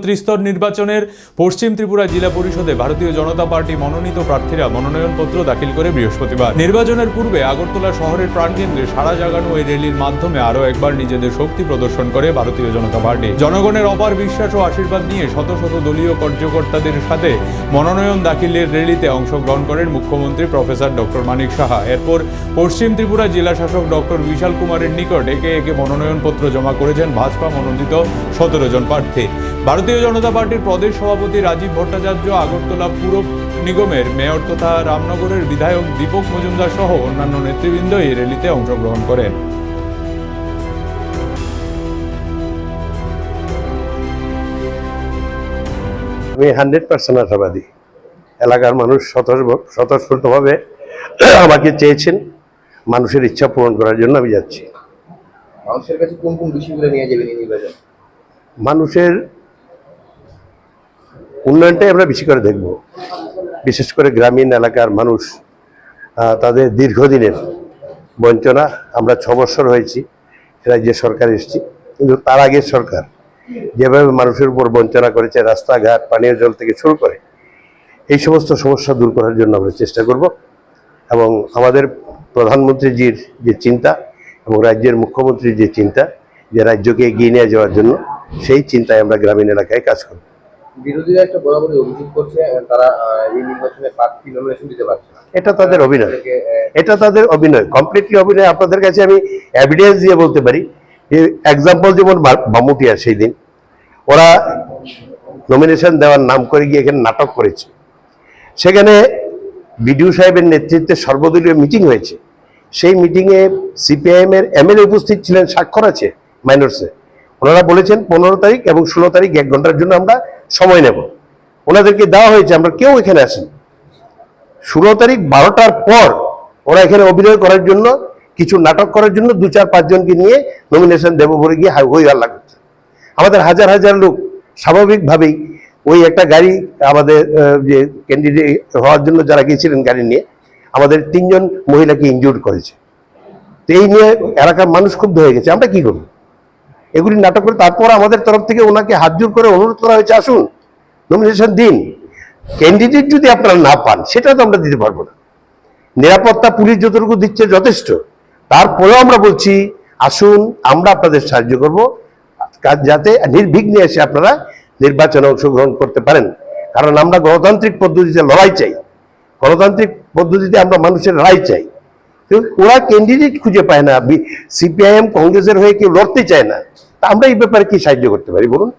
ত্রিস্তর নির্বাচনের পশ্চিম ত্রিপুরা জেলা পরিষদে ভারতীয় জনতা পার্টি মনোনীত প্রার্থীরা মনোনয়নপত্র দাখিল করে বৃহস্পতিবার। নির্বাচনের পূর্বে আগরতলা শহরের প্রাণকেন্দ্রে সাড়া জাগানো এই র্যালির মাধ্যমে আরও একবার নিজেদের শক্তি প্রদর্শন করে ভারতীয় জনতা পার্টি। জনগণের অপার বিশ্বাস ও আশীর্বাদ নিয়ে শত শত দলীয় কার্যকর্তাদের সাথে মনোনয়ন দাখিলের র্যালিতে অংশগ্রহণ করেন মুখ্যমন্ত্রী প্রফেসর ডক্টর মানিক সাহা। এরপর পশ্চিম ত্রিপুরা জেলা শাসক ডক্টর বিশাল কুমারের নিকট একে একে মনোনয়নপত্র জমা করেছেন ভাজপা মনোনীত 17 জন প্রার্থী। ভারতীয় জনতা পার্টির প্রদেশ সভাপতি রাজীব ভট্টাচার্য, আগরতলা পুর নিগমের মেয়র তথা রামনগরের বিধায়ক দীপক মজুমদার সহ অন্যান্য নেতৃবৃন্দ এই র্যালিতে অংশগ্রহণ করেন। আমি 100% আশাবাদী। এলাকার মানুষ স্বতঃস্ফূর্তভাবে আমাকে চেয়েছেন, মানুষের ইচ্ছা পূরণ করার জন্য আমি যাচ্ছি। মানুষের কাছে কোন কোন বিষয়গুলো নিয়ে যাবেন এই নির্বাচন? মানুষের উন্নয়নটাই আমরা বেশি করে দেখব। বিশেষ করে গ্রামীণ এলাকার মানুষ, তাদের দীর্ঘদিনের বঞ্চনা। আমরা 6 বছর হয়েছি রাজ্যের সরকার এসেছি, কিন্তু তার আগের সরকার যেভাবে মানুষের উপর বঞ্চনা করেছে, রাস্তাঘাট, পানীয় জল থেকে শুরু করে এই সমস্ত সমস্যা দূর করার জন্য আমরা চেষ্টা করব। এবং আমাদের প্রধানমন্ত্রীজির যে চিন্তা এবং রাজ্যের মুখ্যমন্ত্রীর যে চিন্তা, যে রাজ্যকে এগিয়ে নিয়ে যাওয়ার জন্য, সেই চিন্তায় আমরা গ্রামীণ এলাকায় কাজ করব। বিরোধীরা একটা বরাবরই অভিযোগ করছে তারা এই নির্বাচনে প্রার্থী নমিনেশন দিতে পারছে না। এটা তাদের অভিনয়, কমপ্লিটলি অভিনয়। আপনাদের কাছে আমি এভিডেন্স দিয়ে বলতে পারি। এক্সাম্পল যেমন বামুটিয়া, সেই দিন ওরা নমিনেশন দেওয়ার নাম করে গিয়ে এখানে নাটক করেছে। সেখানে বিডিও সাহেবের নেতৃত্বে সর্বদলীয় মিটিং হয়েছে। সেই মিটিংয়ে সিপিআইএম এর এমএলএ উপস্থিত ছিলেন, স্বাক্ষর আছে মাইনরসে। ওনারা বলেছেন 15 তারিখ এবং 16 তারিখ 1 ঘন্টার জন্য আমরা সময় নেব। ওনাদেরকে দেওয়া হয়েছে, আমরা কেউ এখানে আসেন। 16 তারিখ 12টার পর ওরা এখানে অভিনয় করার জন্য, কিছু নাটক করার জন্য 2-4-5 জনকে নিয়ে নমিনেশন দেবো বলে গিয়ে হই হাল্লা করছে। আমাদের হাজার হাজার লোক স্বাভাবিকভাবেই ওই একটা গাড়ি, আমাদের যে ক্যান্ডিডেট হওয়ার জন্য যারা গিয়েছিলেন গাড়ি নিয়ে, আমাদের 3 জন মহিলাকে ইনজুর্ড করেছে। তো এই নিয়ে এলাকার মানুষ ক্ষুব্ধ হয়ে গেছে। আমরা কি করব? এগুলি নাটক করে তারপর আমাদের তরফ থেকে ওনাকে হাত জোর করে অনুরোধ করা হয়েছে, আসুন নমিনেশন দিন। ক্যান্ডিডেট যদি আপনারা না পান, সেটা তো আমরা দিতে পারবো না। নিরাপত্তা পুলিশ যতটুকু দিচ্ছে যথেষ্ট, তারপরেও আমরা বলছি আসুন, আমরা আপনাদের সাহায্য করব, যাতে নির্বিঘ্নে এসে আপনারা নির্বাচনে অংশগ্রহণ করতে পারেন। কারণ আমরা গণতান্ত্রিক পদ্ধতিতে লড়াই চাই, গণতান্ত্রিক পদ্ধতিতে আমরা মানুষের রায় চাই। ওরা ক্যান্ডিডেট খুঁজে পায় না, সিপিআইএম কংগ্রেসের হয়ে কেউ লড়তে চায় না। তা আমরা এই ব্যাপারে কি সাহায্য করতে পারি বলুন?